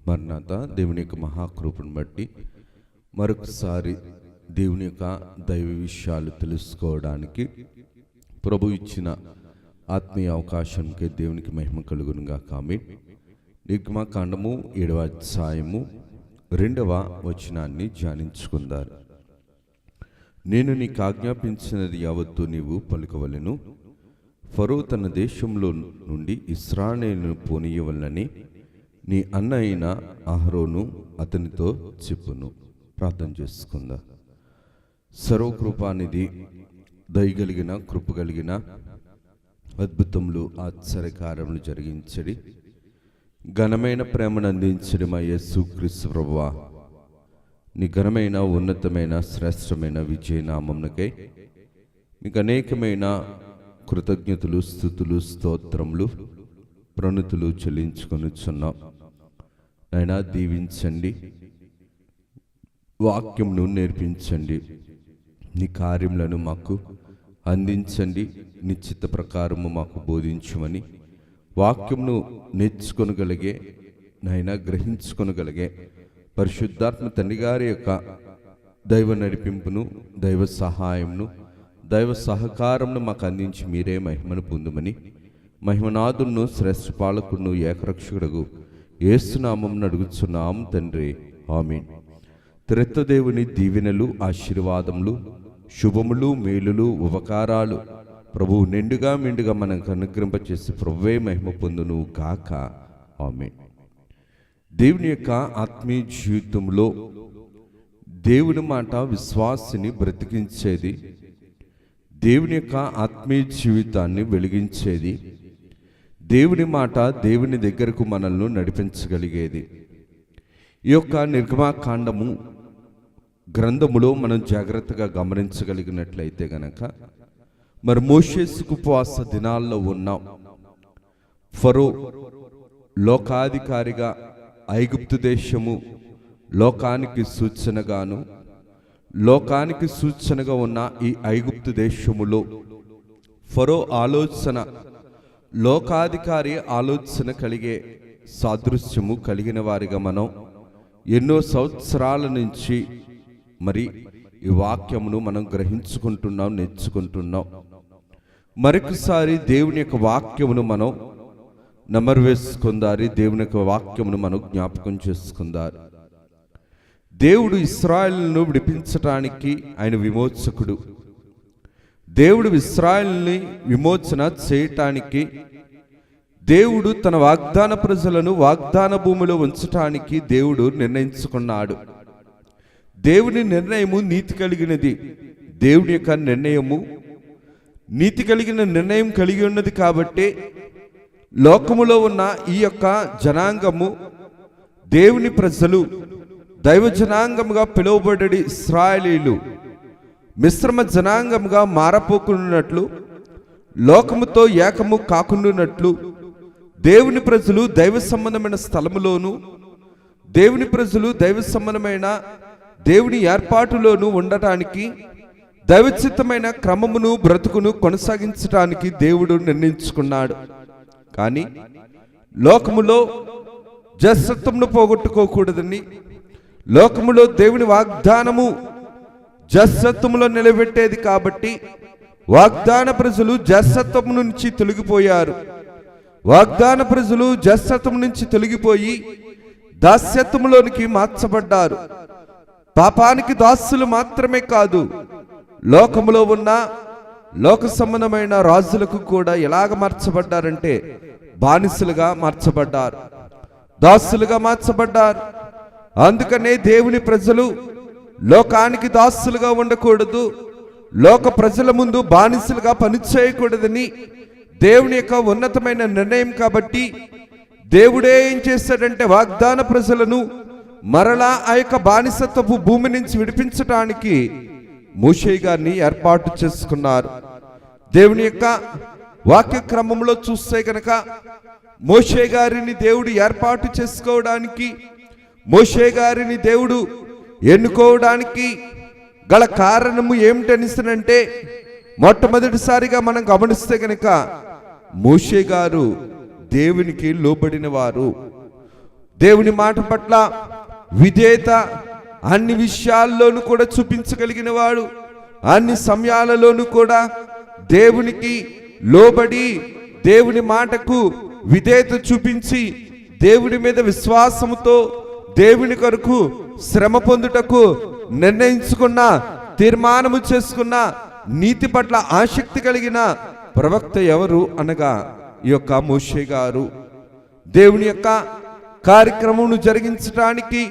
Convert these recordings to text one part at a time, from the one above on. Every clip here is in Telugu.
మరణాత దేవుని యొక్క మహాకృపను బట్టి మరొకసారి దేవుని యొక్క దైవ విషయాలు తెలుసుకోవడానికి ప్రభు ఇచ్చిన ఆత్మీయ అవకాశంకి దేవునికి మహిమ కలుగునుగా. ఆమేన్. నిర్గమకాండము 7వ అధ్యాయము 2వ వచనాన్ని ధ్యానించుకుందాం. నేను నీకు ఆజ్ఞాపించినది యావత్తు నీవు పలుకవలెను. ఫరో తన దేశంలో నుండి ఇశ్రాయేలును పోనీయవలెనని నీ అన్న అయిన అహరోను అతనితో చెప్పును. ప్రార్థన చేసుకుందా. సర్వకృపానిధి, దయగలిగిన, కృప కలిగిన, అద్భుతములు, ఆశ్చర్యకార్యములు జరిగించడి, ఘనమైన ప్రేమను అందించడి మా యేసుక్రీస్తు ప్రభువా, నీ ఘనమైన, ఉన్నతమైన, శ్రేష్టమైన విజయనామమునకై మీకు అనేకమైన కృతజ్ఞతలు, స్తుతులు, స్తోత్రములు, ప్రణుతులు చెల్లించుకొనుచున్నాం. నాయనా, దీవించండి, వాక్యంను నేర్పించండి, నీ కార్యములను మాకు అందించండి, నిశ్చిత ప్రకారము మాకు బోధించమని వాక్యంను నేర్చుకొనగలిగే, నాయనా గ్రహించుకొనగలిగే పరిశుద్ధాత్మ తండ్రి గారి యొక్క దైవ నడిపింపును, దైవ సహాయమును, దైవ సహకారమును మాకు అందించి మీరే మహిమను పొందుమని మహిమనాథును, శ్రేష్ఠ పాలకుడును, ఏకరక్షకుడుగు యేసు నామమున అడుగుచున్నాం తండ్రి. ఆమేన్. త్రిత్వదేవుని దీవెనలు, ఆశీర్వాదములు, శుభములు, మేలులు, ఉపకారాలు ప్రభువు నిండుగా మెండుగా మనకు అనుగ్రహింపచేసి ప్రభువే మహిమ పొందును గాక. ఆమేన్. దేవుని యొక్క ఆత్మీయ జీవితంలో దేవుని మాట విశ్వాసిని బ్రతికించేది, దేవుని యొక్క ఆత్మీయ జీవితాన్ని వెలిగించేది, దేవుని మాట దేవుని దగ్గరకు మనల్ని నడిపించగలిగేది. ఈ యొక్క నిర్గమకాండము గ్రంథములో మనం జాగ్రత్తగా గమనించగలిగినట్లయితే గనక, మరి మోషే ఉపవాస దినాల్లో ఉన్నాం. ఫరో లోకాధికారిగా ఐగుప్తు దేశము లోకానికి సూచనగాను, లోకానికి సూచనగా ఉన్న ఈ ఐగుప్తు దేశములో ఫరో ఆలోచన, లోకాధికారి ఆలోచన కలిగే సాదృశ్యము కలిగిన వారిగా మనం ఎన్నో సంవత్సరాల నుంచి మరి ఈ వాక్యమును మనం గ్రహించుకుంటున్నాం, నేర్చుకుంటున్నాం. మరొకసారి దేవుని యొక్క వాక్యమును మనం నెమరు వేసుకుందారి, దేవుని యొక్క వాక్యమును మనం జ్ఞాపకం చేసుకుందారు. దేవుడు ఇశ్రాయేలును విడిపించటానికి ఆయన విమోచకుడు. దేవుడు ఇశ్రాయేలుని విమోచన చేయటానికి, దేవుడు తన వాగ్దాన ప్రజలను వాగ్దాన భూమిలో ఉంచటానికి దేవుడు నిర్ణయించుకున్నాడు. దేవుని నిర్ణయము నీతి కలిగినది. దేవుని యొక్క నిర్ణయము నీతి కలిగిన నిర్ణయం కలిగి ఉన్నది. కాబట్టి లోకములో ఉన్న ఈ యొక్క జనాంగము, దేవుని ప్రజలు, దైవ జనాంగముగా పిలువబడి ఇశ్రాయేలీలు మిశ్రమ జనాంగముగా మారపోకున్నట్లు, లోకముతో ఏకము కాకుండానట్లు, దేవుని ప్రజలు దైవ సంబంధమైన స్థలములోను, దేవుని ప్రజలు దైవ సంబంధమైన దేవుని ఏర్పాటులోను ఉండటానికి, దైవచిత్తమైన క్రమమును బ్రతుకును కొనసాగించడానికి దేవుడు నిర్ణయించుకున్నాడు. కానీ లోకములో జస్సత్వమును పోగొట్టుకోకూడదని, లోకములో దేవుని వాగ్దానము జస్సత్వములో నిలబెట్టేది కాబట్టి వాగ్దాన ప్రజలు జస్సత్వం నుంచి తొలగిపోయారు. వాగ్దాన ప్రజలు జస్సత్వం నుంచి తొలగిపోయి దాస్యత్వంలోనికి మార్చబడ్డారు. పాపానికి దాసులు మాత్రమే కాదు, లోకములో ఉన్న లోక సంబంధమైన రాజులకు కూడా ఎలాగ మార్చబడ్డారంటే బానిసలుగా మార్చబడ్డారు, దాసులుగా మార్చబడ్డారు. అందుకనే దేవుని ప్రజలు లోకానికి దాసులుగా ఉండకూడదు, లోక ప్రజల ముందు బానిసలుగా పనిచేయకూడదని దేవుని యొక్క ఉన్నతమైన నిర్ణయం. కాబట్టి దేవుడే ఏం చేశాడంటే వాగ్దాన ప్రజలను మరలా ఆ యొక్క బానిసత్వపు భూమి నుంచి విడిపించటానికి మోషే గారిని ఏర్పాటు చేసుకున్నారు. దేవుని యొక్క వాక్య క్రమంలో చూస్తే కనుక మోషే గారిని దేవుడు ఏర్పాటు చేసుకోవడానికి, మోషే గారిని దేవుడు ఎన్నుకోవడానికి గల కారణము ఏమిటనిసనంటే, మొట్టమొదటిసారిగా మనం గమనిస్తే కనుక మోషే గారు దేవునికి లోబడిన వారు, దేవుని మాట పట్ల విధేయత అన్ని విషయాల్లోనూ కూడా చూపించగలిగిన వాడు, అన్ని సమయాలలోనూ కూడా దేవునికి లోబడి దేవుని మాటకు విధేయత చూపించి దేవుని మీద విశ్వాసముతో దేవుని కొరకు శ్రమ పొందుటకు నిర్ణయించుకున్న, తీర్మానము చేసుకున్న, నీతి పట్ల ఆసక్తి కలిగిన ప్రవక్త ఎవరు అనగా ఈ యొక్క మోషే గారు. దేవుని యొక్క కార్యక్రమమును జరిగించడానికి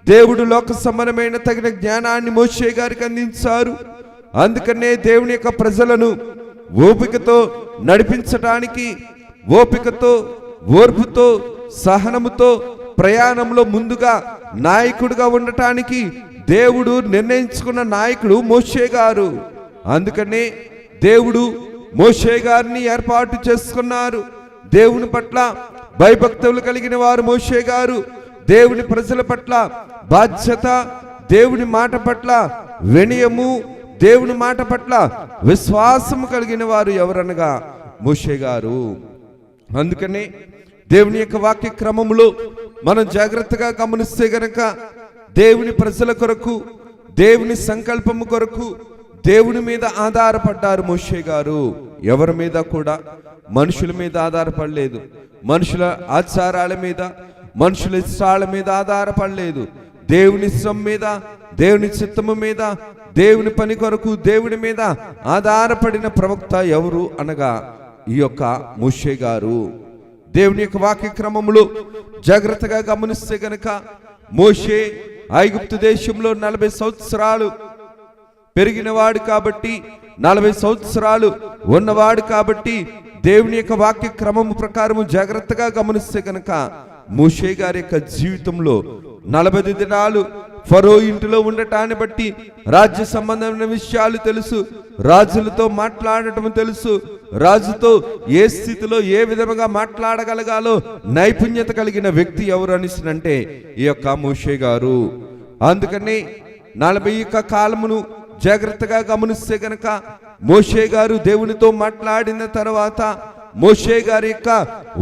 దేవుడు లోక సంబంధమైన తగిన జ్ఞానాన్ని మోషే గారికి అందించారు. అందుకనే దేవుని యొక్క ప్రజలను ఓపికతో నడిపించటానికి, ఓపికతో, ఓర్పుతో, సహనముతో ప్రయాణంలో ముందుగా నాయకుడిగా ఉండటానికి దేవుడు నిర్ణయించుకున్న నాయకుడు మోషే గారు. అందుకనే దేవుడు మోషే గారిని ఏర్పాటు చేసుకున్నారు. దేవుని పట్ల భయభక్తులు కలిగిన వారు మోషే గారు. దేవుని ప్రజల పట్ల బాధ్యత, దేవుని మాట పట్ల వినయము, దేవుని మాట పట్ల విశ్వాసము కలిగిన వారు ఎవరనగా మోషే గారు. అందుకనే దేవుని యొక్క వాక్య క్రమములో మనం జాగ్రత్తగా గమనిస్తే గనక దేవుని ప్రజల కొరకు, దేవుని సంకల్పము కొరకు దేవుని మీద ఆధారపడ్డారు మోషే గారు. ఎవరి మీద కూడా మనుషుల మీద ఆధారపడలేదు, మనుషుల ఆచారాల మీద, మనుషుల ఇష్టాల మీద ఆధారపడలేదు. దేవుని ఇష్టం మీద, దేవుని చిత్తము మీద, దేవుని పని కొరకు దేవుని మీద ఆధారపడిన ప్రవక్త ఎవరు అనగా ఈ యొక్క మోషే గారు. దేవుని యొక్క వాక్య క్రమములో జాగ్రత్తగా గమనిస్తే గనక మోషే ఐగుప్తు దేశంలో 40 సంవత్సరాలు పెరిగినవాడు కాబట్టి, 40 సంవత్సరాలు ఉన్నవాడు కాబట్టి దేవుని యొక్క వాక్య క్రమము ప్రకారము జాగ్రత్తగా గమనిస్తే కనుక మోషే గారి యొక్క జీవితంలో 40 దినాలు ఫరో ఇంటిలో ఉండటాన్ని బట్టి రాజ్య సంబంధమైన విషయాలు తెలుసు, రాజులతో మాట్లాడటం తెలుసు, రాజుతో ఏ స్థితిలో ఏ విధంగా మాట్లాడగలగాలో నైపుణ్యత కలిగిన వ్యక్తి ఎవరు అనిసినంటే ఈ యొక్క మోషే గారు. అందుకని 40 కాలమును జాగ్రత్తగా గమనిస్తే గనక మోషే గారు దేవునితో మాట్లాడిన తర్వాత మోషే గారి యొక్క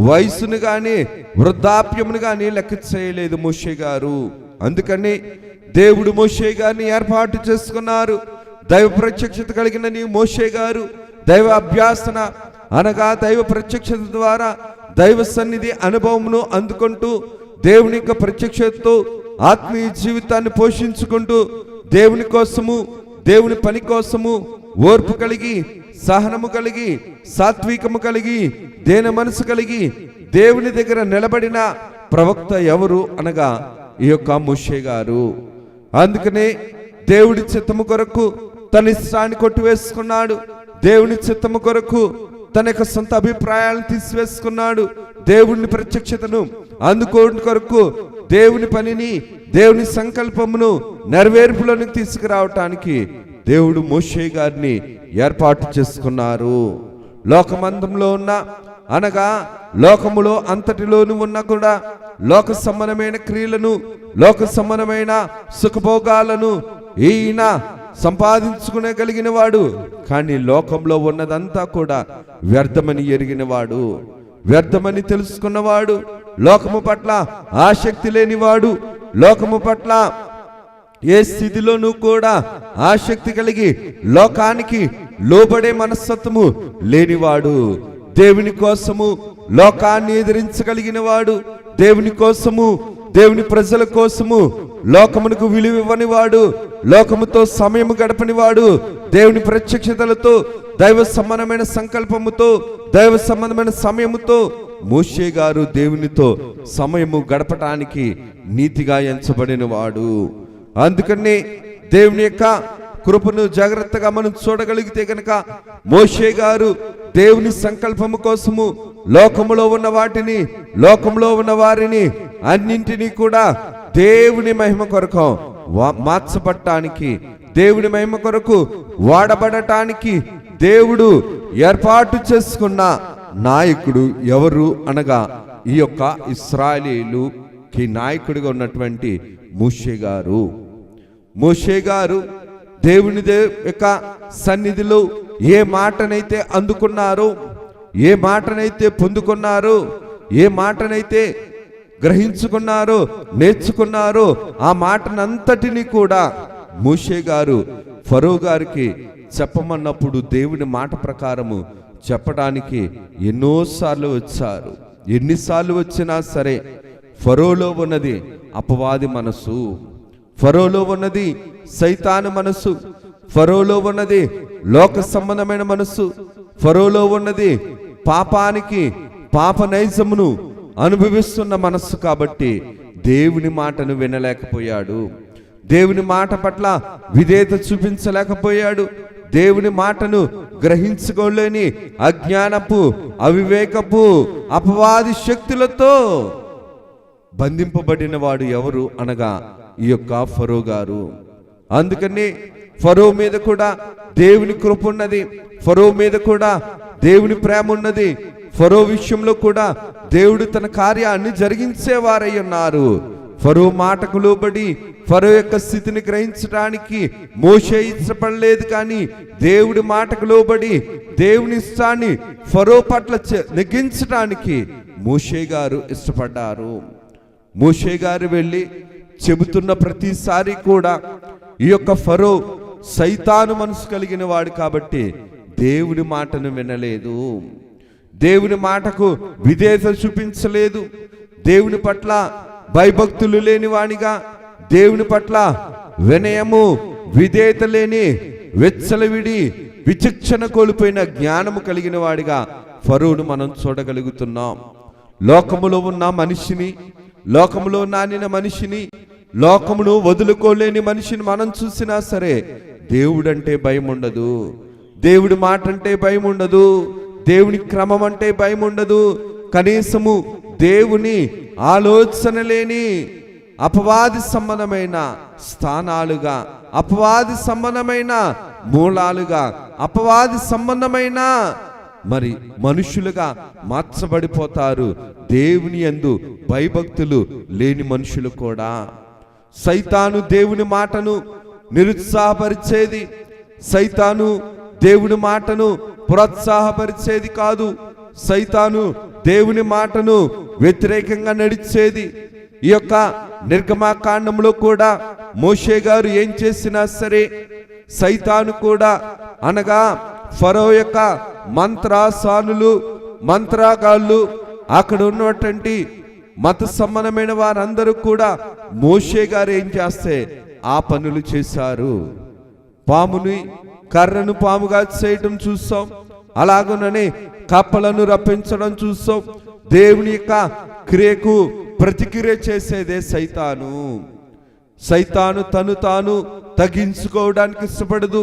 వయసును గాని వృద్ధాప్యమును గాని లెక్క చేయలేదు మోషే గారు. అందుకని దేవుడు మోషే గారిని ఏర్పాటు చేసుకున్నారు. దైవ ప్రత్యక్షత కలిగిన నీ మోషే గారు దైవ అభ్యాసన అనగా దైవ ప్రత్యక్షత ద్వారా దైవ సన్నిధి అనుభవమును అందుకుంటూ దేవుని యొక్క ప్రత్యక్షతతో ఆత్మీయ జీవితాన్ని పోషించుకుంటూ దేవుని కోసము, దేవుని పని కోసము ఓర్పు కలిగి, సహనము కలిగి, సాత్వికము కలిగి, దేన మనసు కలిగి దేవుని దగ్గర నిలబడిన ప్రవక్త ఎవరు అనగా ఈ యొక్క మోషే గారు. అందుకనే దేవుడి చిత్తము కొరకు తన ఇష్టాన్ని కొట్టివేసుకున్నాడు. దేవుని చిత్తము కొరకు తన యొక్క సొంత అభిప్రాయాలను తీసివేసుకున్నాడు. దేవుని ప్రత్యక్షతను అందుకోవడం కొరకు దేవుని పనిని, దేవుని సంకల్పమును నెరవేర్పులోనికి తీసుకురావటానికి దేవుడు మోషే గారిని ఏర్పాటు చేసుకున్నారు. లోకమందంలో ఉన్న అనగా లోకములో అంతటిలోనూ ఉన్న కూడా లోక సంబంధమైన క్రియలను, లోక సంబంధమైన సుఖభోగాలను ఈయన సంపాదించుకునగలిగిన వాడు. కానీ లోకంలో ఉన్నదంతా కూడా వ్యర్థమని ఎరిగినవాడు, వ్యర్థమని తెలుసుకున్నవాడు, లోకము పట్ల ఆసక్తి లేనివాడు, లోకము పట్ల ఏ స్థితిలోనూ కూడా ఆసక్తి కలిగి లోకానికి లోబడే మనస్తత్వము లేనివాడు, దేవుని కోసము లోకాన్ని ఎదిరించగలిగిన వాడు, దేవుని కోసము, దేవుని ప్రజల కోసము లోకమునకు విలువ ఇవ్వని వాడు, లోకముతో సమయము గడపని వాడు, దేవుని ప్రత్యక్షతలతో దైవ సంబంధమైన సంకల్పముతో, దైవ సంబంధమైన సమయముతో మోషే గారు దేవునితో సమయము గడపటానికి నీతిగా ఎంచబడిన వాడు. అందుకనే దేవుని యొక్క కృపను జాగ్రత్తగా మనం చూడగలిగితే గనక మోషే గారు దేవుని సంకల్పము కోసము లోకములో ఉన్న వాటిని, లోకంలో ఉన్న వారిని అన్నింటినీ కూడా దేవుని మహిమ కొరకు మార్చబడటానికి, దేవుని మహిమ కొరకు వాడబడటానికి దేవుడు ఏర్పాటు చేసుకున్న నాయకుడు ఎవరు అనగా ఈ యొక్క ఇశ్రాయేలీయులకి నాయకుడిగా ఉన్నటువంటి మోషే గారు. మోషే గారు దేవుని యొక్క సన్నిధిలో ఏ మాటనైతే అందుకున్నారో, ఏ మాటనైతే పొందుకున్నారో, ఏ మాటనైతే గ్రహించుకున్నారో, నేర్చుకున్నారో ఆ మాటనంతటిని కూడా మోషే గారు ఫరో గారికి చెప్పమన్నప్పుడు దేవుని మాట ప్రకారము చెప్పడానికి ఎన్నోసార్లు వచ్చారు. ఎన్నిసార్లు వచ్చినా సరే ఫరోలో ఉన్నది అపవాది మనసు, ఫరోలో ఉన్నది సైతాను మనసు, ఫరోలో ఉన్నది లోక సంబంధమైన మనసు, ఫరోలో ఉన్నది పాపానికి పాప నైజమును అనుభవిస్తున్న మనస్సు. కాబట్టి దేవుని మాటను వినలేకపోయాడు, దేవుని మాట పట్ల విధేయత చూపించలేకపోయాడు, దేవుని మాటను గ్రహించుకోలేని అజ్ఞానపు అవివేకపు అపవాది శక్తులతో బంధింపబడిన వాడు ఎవరు అనగా ఈ యొక్క ఫరో గారు. అందుకని ఫరో మీద కూడా దేవుని కృప ఉన్నది, ఫరో మీద కూడా దేవుని ప్రేమ ఉన్నది, ఫరో విషయంలో కూడా దేవుడు తన కార్యాన్ని జరిగించేవారై ఉన్నారు. ఫరో మాటకు లోబడి ఫరో యొక్క స్థితిని గ్రహించడానికి మోషే ఇష్టపడలేదు, కానీ దేవుడి మాటకు లోబడి దేవుని ఇష్టాన్ని ఫరో పట్ల నెగ్గించడానికి మోషే గారు ఇష్టపడ్డారు. మోషే గారు వెళ్ళి చెబుతున్న ప్రతిసారి కూడా ఈ యొక్క ఫరో సైతాను మనసు కలిగిన వాడు కాబట్టి దేవుని మాటను వినలేదు, దేవుని మాటకు విధేయత చూపించలేదు, దేవుని పట్ల భయభక్తులు లేని వానిగా, దేవుని పట్ల వినయము విధేయత లేని వెచ్చలవిడి విచక్షణ కోల్పోయిన జ్ఞానము కలిగిన వాడిగా ఫరోను మనం చూడగలుగుతున్నాం. లోకములో ఉన్న మనిషిని, లోకములో నానిన మనిషిని, లోకమును వదులుకోలేని మనిషిని మనం చూసినా సరే దేవుడంటే భయం ఉండదు, దేవుడి మాట అంటే భయం ఉండదు, దేవుని క్రమం అంటే భయం ఉండదు. కనీసము దేవుని ఆలోచన లేని అపవాది సంబంధమైన స్థానాలుగా, అపవాది సంబంధమైన మూలాలుగా, అపవాది సంబంధమైన మరి మనుషులుగా మార్చబడిపోతారు. దేవుని యందు భయభక్తులు లేని మనుషులు కూడా. సైతాను దేవుని మాటను నిరుత్సాహపరిచేది, సైతాను దేవుని మాటను ప్రోత్సాహపరిచేది కాదు, సైతాను దేవుని మాటను వ్యతిరేకంగా నడిచేది. ఈ యొక్క నిర్గమాకాండంలో కూడా మోషే గారు ఏం చేసినా సరే సైతాను కూడా, అనగా ఫరో యొక్క మంత్రాసానులు, మంత్రగాళ్ళు, అక్కడ ఉన్నటువంటి మత సంబంధమైన వారందరూ కూడా మోషే గారు ఏం చేస్తే ఆ పనులు చేశారు. పాముని కర్రను పాముగా చేయటం చూస్తాం, అలాగనే కప్పలను రప్పించడం చూస్తాం. దేవుని యొక్క క్రియకు ప్రతిక్రియ చేసేదే సైతాను. సైతాను తను తాను తగ్గించుకోవడానికి ఇష్టపడదు.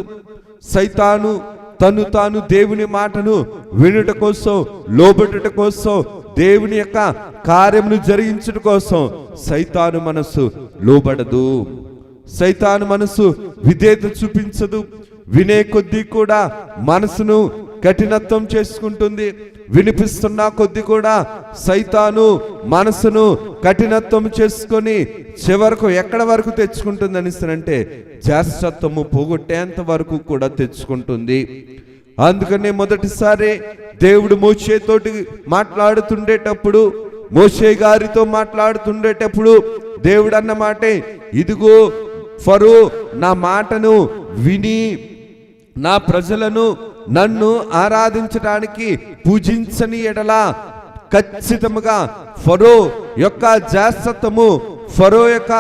సైతాను తను తాను దేవుని మాటను వినుట కోసం, లోబడుట కోసం, దేవుని యొక్క కార్యమును జరిగించడం కోసం సైతాను మనసు లోబడదు, సైతాను మనసు విధేయత చూపించదు. వినే కొద్దీ కూడా మనసును కఠినత్వం చేసుకుంటుంది, వినిపిస్తున్న కొద్దీ కూడా సైతాను మనసును కఠినత్వం చేసుకొని చివరకు ఎక్కడ వరకు తెచ్చుకుంటుంది అనిస్తానంటే జ్యేష్ఠత్వము పోగొట్టేంత వరకు కూడా తెచ్చుకుంటుంది. అందుకనే మొదటిసారి దేవుడు మోషేతోటి మాట్లాడుతుండేటప్పుడు, మోషే గారితో మాట్లాడుతుండేటప్పుడు దేవుడు అన్న మాటే, ఇదిగో ఫరో నా మాటను విని నా ప్రజలను నన్ను ఆరాధించడానికి పూజించని ఎడల ఖచ్చితంగా ఫరో యొక్క జ్యేష్ఠత్వము, ఫరో యొక్క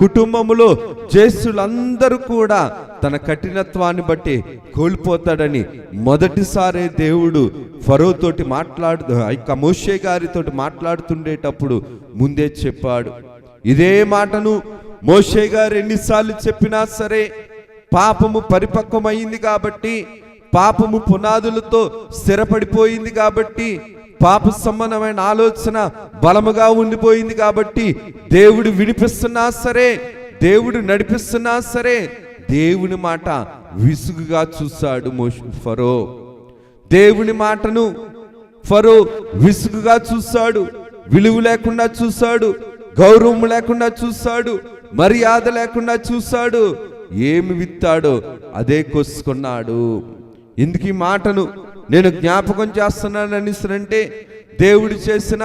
కుటుంబములో జ్యేష్ఠులందరూ కూడా తన కఠినత్వాన్ని బట్టి కోల్పోతాడని మొదటిసారి దేవుడు ఫరోతోటి మోషే గారితో మాట్లాడుతుండేటప్పుడు ముందే చెప్పాడు. ఇదే మాటను మోషే గారు ఎన్నిసార్లు చెప్పినా సరే పాపము పరిపక్వమైంది కాబట్టి, పాపము పునాదులతో స్థిరపడిపోయింది కాబట్టి, పాప సంబంధమైన ఆలోచన బలముగా ఉండిపోయింది కాబట్టి దేవుడు వినిపిస్తున్నా సరే, దేవుడు నడిపిస్తున్నా సరే దేవుని మాట విసుగుగా చూశాడు ఫరో. దేవుని మాటను ఫరో విసుగుగా చూశాడు, విలువ లేకుండా చూశాడు, గౌరవం లేకుండా చూశాడు, మర్యాద లేకుండా చూశాడు. ఏమి విత్తాడో అదే కోసుకున్నాడు. ఇందుకు ఈ మాటను నేను జ్ఞాపకం చేస్తున్నాను అనిసరంటే దేవుడు చేసిన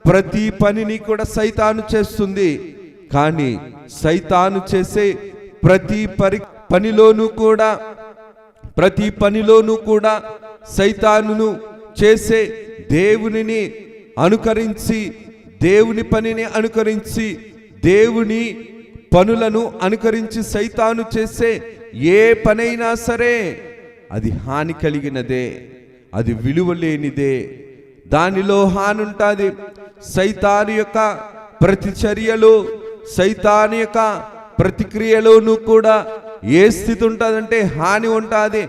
ప్రతి పనిని కూడా సైతాను చేస్తుంది. కానీ సైతాను చేసే ప్రతి పనిలోనూ కూడా సైతానును చేసే దేవునిని అనుకరించి, దేవుని పనిని అనుకరించి, దేవుని పనులను అనుకరించి సైతాను చేసే ఏ పనైనా సరే అది హాని కలిగినదే, అది విలువ లేనిదే, దానిలో హాని ఉంటుంది. సైతాను యొక్క ప్రతిచర్యలు, సైతాను యొక్క ప్రతిక్రియలోనూ కూడా ఏ స్థితి ఉంటుందంటే హాని ఉంటుంది,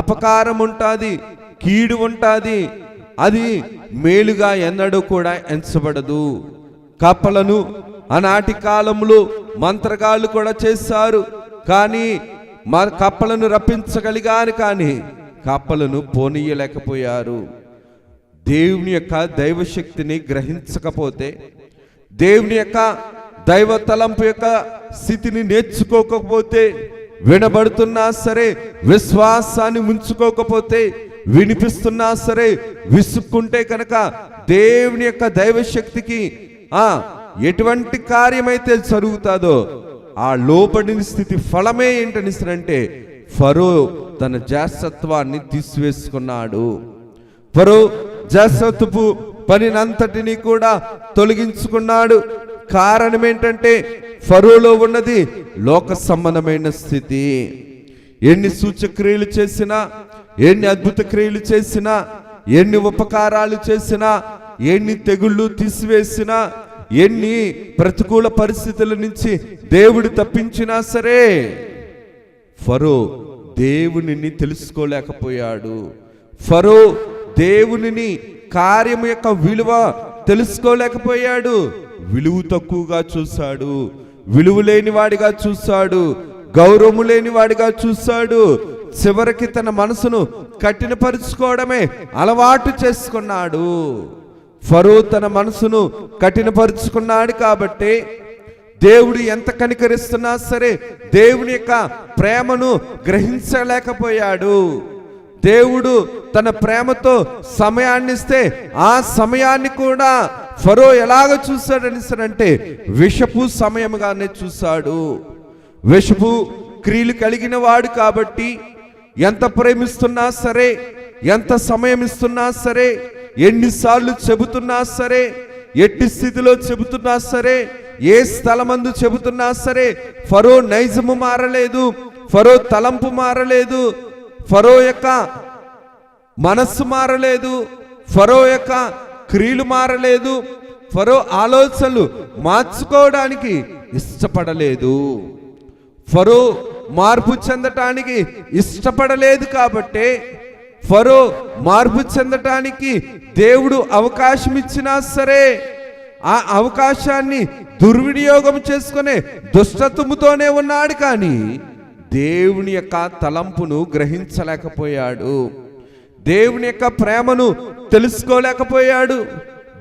అపకారం ఉంటుంది, కీడు ఉంటుంది. అది మేలుగా ఎన్నడూ కూడా ఎంచబడదు. కప్పలను ఆనాటి కాలంలో మంత్రగాళ్ళు కూడా చేశారు. కానీ కప్పలను రప్పించగలిగారు, కానీ కప్పలను పోనీయలేకపోయారు. దేవుని యొక్క దైవశక్తిని గ్రహించకపోతే, దేవుని యొక్క దైవ తలంపు యొక్క స్థితిని నేర్చుకోకపోతే, వినబడుతున్నా సరే విశ్వాసాన్ని ఉంచుకోకపోతే, వినిపిస్తున్నా సరే విసుక్కుంటే కనుక దేవుని యొక్క దైవశక్తికి ఎటువంటి కార్యమైతే జరుగుతుందో ఆ లోబడిన స్థితి ఫలమే ఏంటనిసరంటే, ఫరో తన జాసత్వాన్ని తీసివేసుకున్నాడు. ఫరో జాసత్వపు పనినంతటిని కూడా తొలగించుకున్నాడు. కారణం ఏంటంటే ఫరోలో ఉన్నది లోక సంబంధమైన స్థితి. ఎన్ని సూచక్రియలు చేసినా, ఎన్ని అద్భుత క్రియలు చేసినా, ఎన్ని ఉపకారాలు చేసినా, ఎన్ని తెగుళ్ళు తీసివేసినా, ఎన్ని ప్రతికూల పరిస్థితుల నుంచి దేవుడు తప్పించినా సరే ఫరో దేవునిని తెలుసుకోలేకపోయాడు. ఫరో దేవునిని కార్యం యొక్క విలువ తెలుసుకోలేకపోయాడు. విలువ తక్కువగా చూశాడు, విలువ లేనివాడిగా చూశాడు, గౌరవము లేనివాడిగా చూశాడు. చివరికి తన మనసును కఠినపరుచుకోవడమే అలవాటు చేసుకున్నాడు. ఫరో తన మనసును కఠినపరుచుకున్నాడు కాబట్టి దేవుడు ఎంత కనికరిస్తున్నా సరే దేవుని యొక్క ప్రేమను గ్రహించలేకపోయాడు. దేవుడు తన ప్రేమతో సమయాన్ని ఇస్తే ఆ సమయాన్ని కూడా ఫరో ఎలాగ చూశాడనిసరంటే విషపు సమయముగానే చూశాడు. విషపు క్రియలు కలిగిన వాడు కాబట్టి ఎంత ప్రేమిస్తున్నా సరే, ఎంత సమయం ఇస్తున్నా సరే, ఎన్నిసార్లు చెబుతున్నా సరే, ఎట్టి స్థితిలో చెబుతున్నా సరే, ఏ స్థలమందు చెబుతున్నా సరే ఫరో నైజము మారలేదు, ఫరో తలంపు మారలేదు, ఫరో యొక్క మనస్సు మారలేదు, ఫరో యొక్క క్రియలు మారలేదు, ఫరో ఆలోచనలు మార్చుకోవడానికి ఇష్టపడలేదు. ఫరో మార్పు చెందటానికి ఇష్టపడలేదు కాబట్టి ఫరో మార్పు చెందటానికి దేవుడు అవకాశం ఇచ్చినా సరే ఆ అవకాశాన్ని దుర్వినియోగం చేసుకునే దుష్టత్వముతోనే ఉన్నాడు. కానీ దేవుని యొక్క తలంపును గ్రహించలేకపోయాడు, దేవుని యొక్క ప్రేమను తెలుసుకోలేకపోయాడు,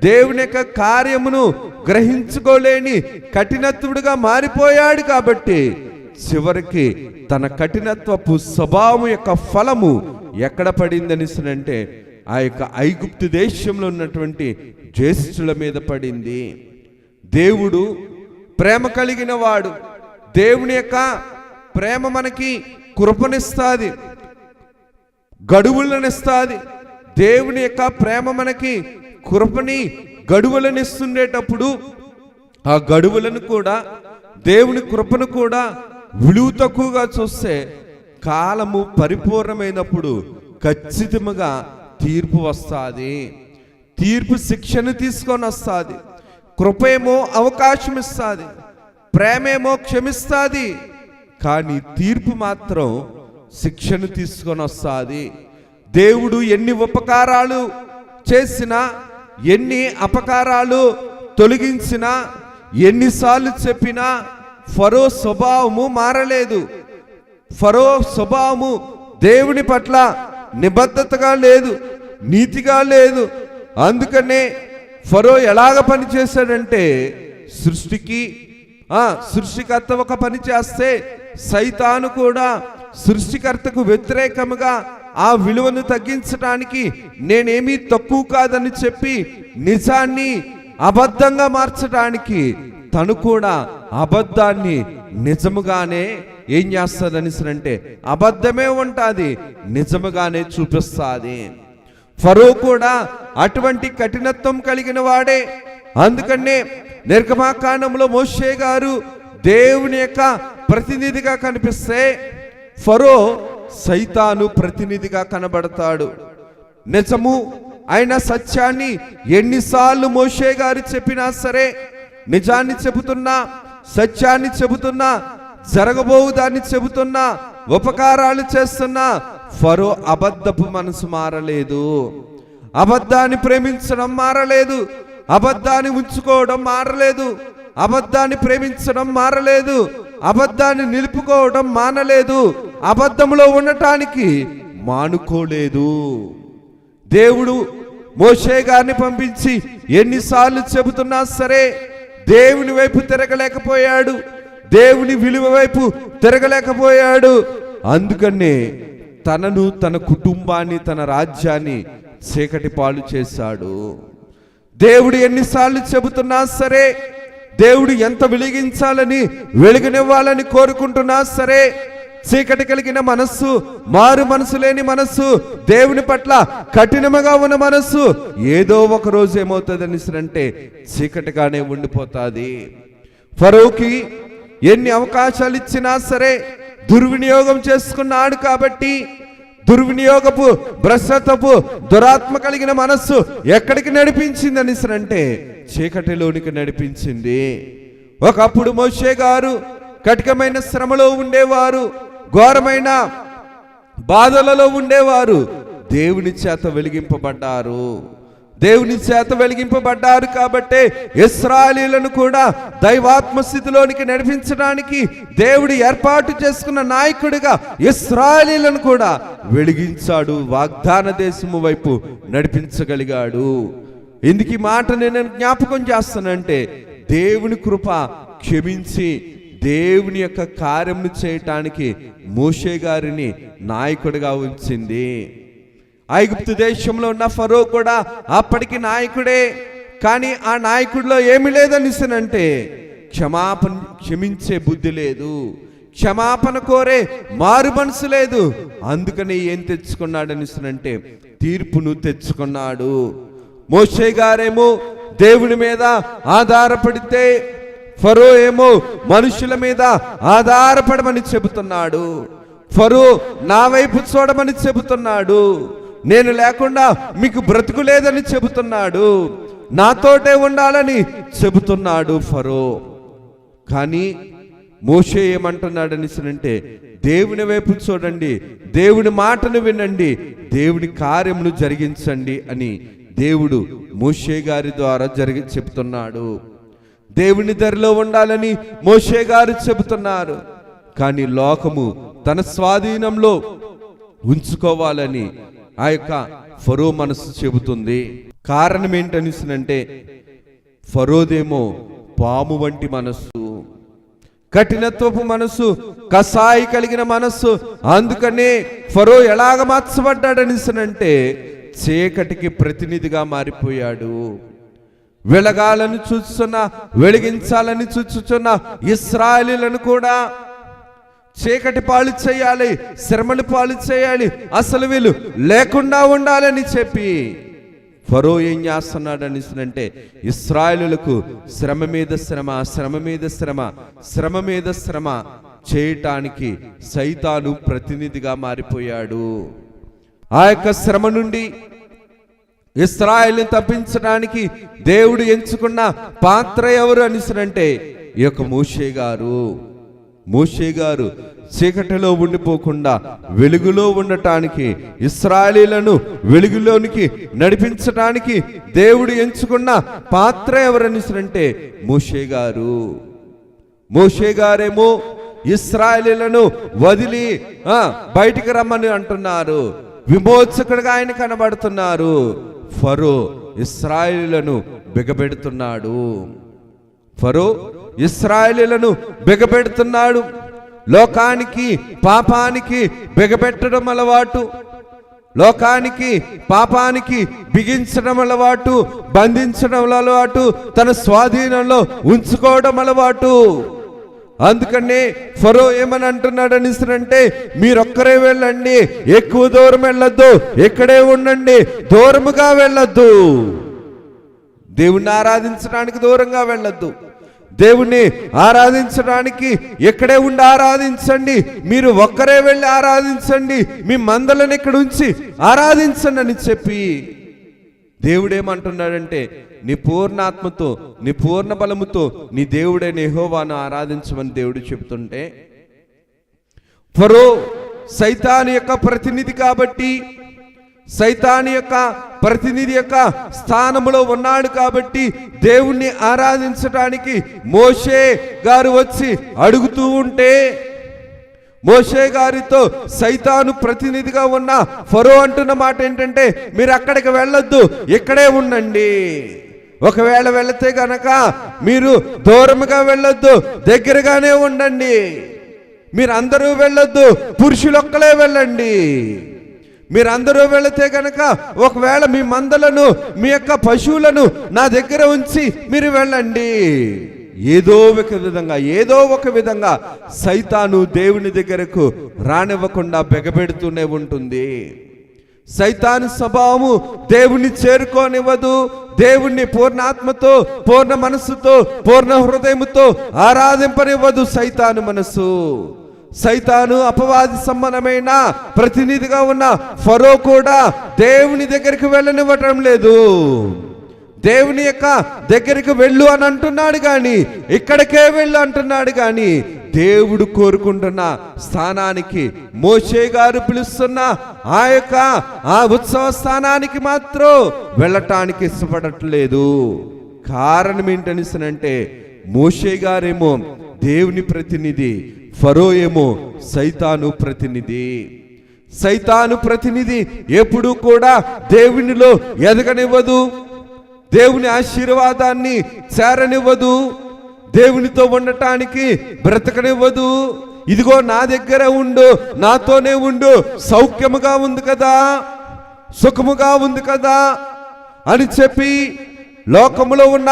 దేవుని యొక్క కార్యమును గ్రహించుకోలేని కఠినత్వుడుగా మారిపోయాడు. కాబట్టి చివరికి తన కఠినత్వపు స్వభావం యొక్క ఫలము ఎక్కడ పడిందనిసనంటే ఆ యొక్క ఐగుప్తు దేశంలో ఉన్నటువంటి జ్యేష్ఠుల మీద పడింది. దేవుడు ప్రేమ కలిగిన వాడు. దేవుని యొక్క ప్రేమ మనకి కృపనిస్తాది, గడువులనిస్తాది. దేవుని యొక్క ప్రేమ మనకి కృపని గడువులను ఇస్తుండేటప్పుడు ఆ గడువులను కూడా, దేవుని కృపను కూడా విలువ తక్కువగా చూస్తే కాలము పరిపూర్ణమైనప్పుడు ఖచ్చితంగా తీర్పు వస్తుంది. తీర్పు శిక్షను తీసుకొని వస్తుంది. కృపేమో అవకాశం ఇస్తుంది, ప్రేమేమో క్షమిస్తుంది. కానీ తీర్పు మాత్రం శిక్షను తీసుకొని వస్తుంది. దేవుడు ఎన్ని ఉపకారాలు చేసినా, ఎన్ని అపకారాలు తొలగించినా, ఎన్నిసార్లు చెప్పినా ఫరో స్వభావము మారలేదు. ఫరో స్వభావము దేవుని పట్ల నిబద్ధతగా లేదు, నీతిగా లేదు. అందుకనే ఫరో ఎలాగ పని చేశాడంటే సృష్టికర్త ఒక పని చేస్తే సైతాను కూడా సృష్టికర్తకు వ్యతిరేకముగా ఆ విలువను తగ్గించడానికి నేనేమీ తక్కువ కాదని చెప్పి నిజాన్ని అబద్ధంగా మార్చడానికి తను కూడా అబద్ధాన్ని నిజముగానే ఏం చేస్తుంది అంటే అబద్ధమే ఉంటుంది, నిజముగానే చూపిస్తుంది. ఫరో కూడా అటువంటి కఠినత్వం కలిగిన వాడే. అందుకనే నిర్గమాకాండంలో మోషే గారు దేవుని యొక్క ప్రతినిధిగా కనిపిస్తే ఫరో సైతాను ప్రతినిధిగా కనబడతాడు. నిజము అయిన సత్యాన్ని ఎన్నిసార్లు మోషే గారు చెప్పినా సరే, నిజాన్ని చెబుతున్నా, సత్యాన్ని చెబుతున్నా, జరగబోవు దాన్ని చెబుతున్నా, ఉపకారాలు చేస్తున్నా, ఫరో అబద్ధపు మనసు మారలేదు. అబద్ధాన్ని ప్రేమించడం మారలేదు, అబద్ధాన్ని ఉంచుకోవడం మారలేదు, అబద్ధాన్ని ప్రేమించడం మారలేదు, అబద్ధాన్ని నిలుపుకోవడం మానలేదు, అబద్ధంలో ఉండటానికి మానుకోలేదు. దేవుడు మోషే గారిని పంపించి ఎన్నిసార్లు చెబుతున్నా సరే దేవుని వైపు తిరగలేకపోయాడు, దేవుని విలువ వైపు తిరగలేకపోయాడు. అందుకనే తనను, తన కుటుంబాన్ని, తన రాజ్యాన్ని చీకటి పాలు చేశాడు. దేవుడు ఎన్నిసార్లు చెబుతున్నా సరే, దేవుడు ఎంత వెలిగించాలని, వెలుగునివ్వాలని కోరుకుంటున్నా సరే, చీకటి కలిగిన మనస్సు, మారు మనసు లేని మనస్సు, దేవుని పట్ల కఠినముగా ఉన్న మనస్సు ఏదో ఒక రోజు ఏమవుతుందని అంటే చీకటిగానే ఉండిపోతుంది. ఫరోకి ఎన్ని అవకాశాలు ఇచ్చినా సరే దుర్వినియోగం చేసుకున్నాడు. కాబట్టి దుర్వినియోగపు, భ్రష్టత్వపు, దురాత్మ కలిగిన మనస్సు ఎక్కడికి నడిపించిందని అంటే చీకటిలోనికి నడిపించింది. ఒకప్పుడు మోషే గారు కఠినమైన శ్రమలో ఉండేవారు, ఘోరమైన బాధలలో ఉండేవారు. దేవుని చేత వెలిగింపబడ్డారు. దేవుని చేత వెలిగింపబడ్డారు కాబట్టే ఇశ్రాయేలీయులను కూడా దైవాత్మ స్థితిలోనికి నడిపించడానికి దేవుడు ఏర్పాటు చేసుకున్న నాయకుడిగా ఇశ్రాయేలీయులను కూడా వెలిగించాడు, వాగ్దాన దేశము వైపు నడిపించగలిగాడు. ఎందుకు ఈ మాట నేను జ్ఞాపకం చేస్తానంటే దేవుని కృప క్షమించి దేవుని యొక్క కార్యమును చేయటానికి మోషే గారిని నాయకుడిగా ఉంచింది. ఐగుప్తు దేశంలో ఉన్న ఫరో కూడా అప్పటికి నాయకుడే. కానీ ఆ నాయకుడిలో ఏమి లేదనిసనంటే క్షమించే బుద్ధి లేదు, క్షమాపణ కోరే మారు మనసు లేదు. అందుకని ఏం తెచ్చుకున్నాడనిసనంటే తీర్పును తెచ్చుకున్నాడు. మోషే గారేమో దేవుని మీద ఆధారపడితే ఫరో ఏమో మనుషుల మీద ఆధారపడమని చెబుతున్నాడు. ఫరో నా వైపు చూడమని చెబుతున్నాడు. నేను లేకుండా మీకు బ్రతుకు లేదని చెబుతున్నాడు. నాతోటే ఉండాలని చెబుతున్నాడు ఫరో. కానీ మోషే ఏమంటున్నాడని అంటే దేవుని వైపు చూడండి, దేవుని మాటను వినండి, దేవుని కార్యమును జరిగించండి అని దేవుడు మోషే గారి ద్వారా చెబుతున్నాడు. దేవుని దరిలో ఉండాలని మోషే గారు చెబుతున్నారు. కానీ లోకము తన స్వాధీనంలో ఉంచుకోవాలని ఆ యొక్క ఫరో మనసు చెబుతుంది. కారణం ఏంటనిసినంటే ఫరోదేమో పాము వంటి మనస్సు, కఠినత్వపు మనస్సు, కసాయి కలిగిన మనస్సు. అందుకనే ఫరో ఎలాగ మార్చబడ్డాడనిసినంటే చీకటికి ప్రతినిధిగా మారిపోయాడు. వెలగాలని చూస్తున్న, వెలిగించాలని చూచుచున్న ఇశ్రాయేలీయులను కూడా చీకటి పాలు చేయాలి, శ్రమలు పాలు చేయాలి, అసలు వీళ్ళు లేకుండా ఉండాలని చెప్పి ఫరో ఏం చేస్తున్నాడని అంటే ఇశ్రాయేలీయులకు శ్రమ మీద శ్రమ, శ్రమ మీద శ్రమ, శ్రమ మీద శ్రమ చేయటానికి సైతాను ప్రతినిధిగా మారిపోయాడు. ఆ యొక్క శ్రమ నుండి ఇశ్రాయేలుని తప్పించడానికి దేవుడు ఎంచుకున్న పాత్ర ఎవరు అనిసరంటే ఈ యొక్క మోషే గారు. మోషే గారు చీకటిలో ఉండిపోకుండా వెలుగులో ఉండటానికి, ఇశ్రాయేలీయులను వెలుగులోనికి నడిపించడానికి దేవుడు ఎంచుకున్న పాత్ర ఎవరనిసరంటే మోషే గారు. మోషే గారేమో ఇశ్రాయేలీయులను వదిలి బయటికి రమ్మని అంటున్నారు. విమోచకుడిగా ఆయన కనబడుతున్నారు. ఫరో ఇశ్రాయేలీయులను బిగబెడుతున్నాడు. ఫరో ఇశ్రాయేలీయులను బిగబెడుతున్నాడు. లోకానికి, పాపానికి బిగబెట్టడం అలవాటు. లోకానికి పాపానికి బిగించడం అలవాటు, బంధించడం అలవాటు, తన స్వాధీనంలో ఉంచుకోవడం అలవాటు. అందుకనే ఫరో ఏమని అంటున్నాడు అంటే, మీరొక్కరే వెళ్ళండి, ఎక్కువ దూరం వెళ్ళొద్దు, ఇక్కడే ఉండండి, దూరముగా వెళ్ళొద్దు, దేవుణ్ణి ఆరాధించడానికి దూరంగా వెళ్ళొద్దు, దేవుణ్ణి ఆరాధించడానికి ఇక్కడే ఉండి ఆరాధించండి, మీరు ఒక్కరే వెళ్ళి ఆరాధించండి, మీ మందలను ఇక్కడ ఉంచి ఆరాధించండి అని చెప్పి దేవుడేమంటున్నాడంటే, నీ పూర్ణాత్మతో నీ పూర్ణ బలముతో నీ దేవుడైన యెహోవాను ఆరాధించమని దేవుడు చెప్తుంటే, ఫరో సైతాను యొక్క ప్రతినిధి కాబట్టి, సైతాను యొక్క ప్రతినిధి యొక్క స్థానంలో ఉన్నాడు కాబట్టి దేవుణ్ణి ఆరాధించడానికి మోషే గారు వచ్చి అడుగుతూ ఉంటే, మోషే గారితో సైతాను ప్రతినిధిగా ఉన్న ఫరో అంటున్న మాట ఏంటంటే, మీరు అక్కడికి వెళ్ళొద్దు, ఇక్కడే ఉండండి, ఒకవేళ వెళితే గనక మీరు దూరముగా వెళ్ళొద్దు, దగ్గరగానే ఉండండి, మీరు అందరూ వెళ్ళొద్దు, పురుషులొక్కలే వెళ్ళండి, మీరందరూ వెళితే గనక ఒకవేళ మీ మందలను మీ యొక్క పశువులను నా దగ్గర ఉంచి మీరు వెళ్ళండి. ఏదో ఒక విధంగా సైతాను దేవుని దగ్గరకు రానివ్వకుండా బెగబెడుతూనే ఉంటుంది. సైతాను స్వభావము దేవుణ్ణి చేరుకోనివ్వదు. దేవుణ్ణి పూర్ణాత్మతో, పూర్ణ మనస్సుతో, పూర్ణ హృదయముతో ఆరాధింపనివ్వదు సైతాను మనసు. సైతాను అపవాది సంబంధమైన ప్రతినిధిగా ఉన్న ఫరో కూడా దేవుని దగ్గరికి వెళ్ళనివ్వటం లేదు. దేవుని యొక్క దగ్గరికి వెళ్ళు అని అంటున్నాడు కానీ, ఇక్కడికే వెళ్ళు అంటున్నాడు కానీ, దేవుడు కోరుకుంటున్న స్థానానికి, మోషే గారు పిలుస్తున్న ఆ ఉత్సవ స్థానానికి మాత్రం వెళ్ళటానికి ఇష్టపడట్లేదు. కారణం ఏంటనిసనంటే, మోషే గారేమో దేవుని ప్రతినిధి, ఫరో ఏమో సైతాను ప్రతినిధి. సైతాను ప్రతినిధి ఎప్పుడు కూడా దేవునిలో ఎదగనివ్వదు, దేవుని ఆశీర్వాదాన్ని చేరనివ్వదు, దేవునితో ఉండటానికి బ్రతకనివ్వదు. ఇదిగో నా దగ్గర ఉండు, నాతోనే ఉండు, సౌఖ్యముగా ఉంది కదా, సుఖముగా ఉంది కదా అని చెప్పి లోకములో ఉన్న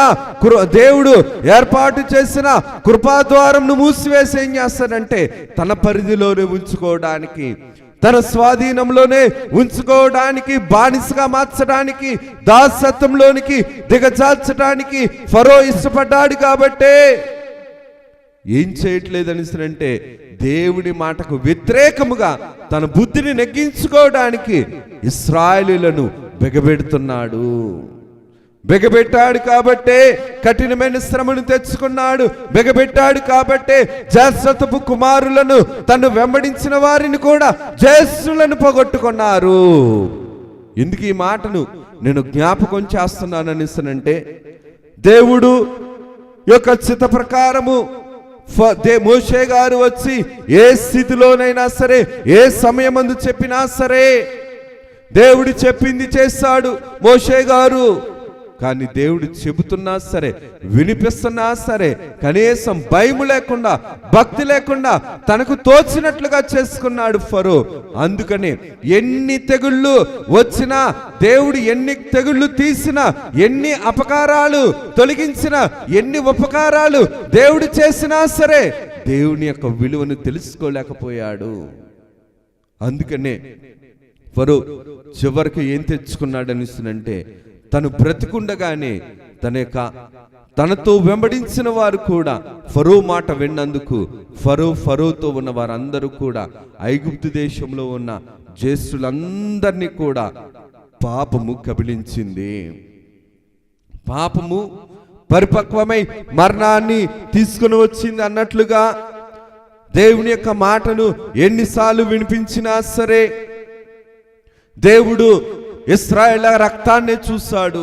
దేవుడు ఏర్పాటు చేసిన కృపాద్వారంను మూసివేసి ఏం చేస్తాడంటే, తన పరిధిలోనే ఉంచుకోవడానికి, తన స్వాధీనంలోనే ఉంచుకోవడానికి, బానిసగా మార్చడానికి, దాసత్వంలోనికి దిగజార్చడానికి ఫరో ఇష్టపడ్డాడు. కాబట్టే ఏం చేయట్లేదని అంటే, దేవుడి మాటకు వ్యతిరేకముగా తన బుద్ధిని నెగ్గించుకోవడానికి ఇశ్రాయేలీయులను బెగబెడుతున్నాడు. బెగబెట్టాడు కాబట్టే కఠినమైన శ్రమను తెచ్చుకున్నాడు. బెగబెట్టాడు కాబట్టే జ్యేష్ఠత్వపు కుమారులను, తను వెంబడించిన వారిని కూడా జ్యేష్ఠులను పోగొట్టుకున్నారు. ఎందుకు ఈ మాటను నేను జ్ఞాపకం చేస్తున్నానని అంటే, దేవుడు యొక్క చిత్త ప్రకారము మోషే గారు వచ్చి ఏ స్థితిలోనైనా సరే, ఏ సమయమందు చెప్పినా సరే, దేవుడు చెప్పింది చేస్తాడు మోషే గారు. కానీ దేవుడు చెబుతున్నా సరే, వినిపిస్తున్నా సరే, కనీసం భయం లేకుండా, భక్తి లేకుండా తనకు తోచినట్లుగా చేసుకున్నాడు ఫరో. అందుకని ఎన్ని తెగుళ్ళు వచ్చినా, దేవుడు ఎన్ని తెగుళ్ళు తీసినా, ఎన్ని అపకారాలు తొలగించినా, ఎన్ని ఉపకారాలు దేవుడు చేసినా సరే, దేవుని యొక్క విలువను తెలుసుకోలేకపోయాడు. అందుకనే ఫరో చివరికి ఏం తెచ్చుకున్నాడని అంటే, తను బ్రతికుండగానే తనతో వెంబడించిన వారు కూడా ఫరో మాట విన్నందుకు ఫరోతో ఉన్న వారందరూ కూడా ఐగుప్తు దేశంలో ఉన్న జ్యేష్ఠులందరినీ కూడా పాపము కబిలించింది. పాపము పరిపక్వమై మరణాన్ని తీసుకుని వచ్చింది అన్నట్లుగా దేవుని యొక్క మాటను ఎన్నిసార్లు వినిపించినా సరే, దేవుడు ఇశ్రాయేళ్ల రక్తాన్ని చూశాడు,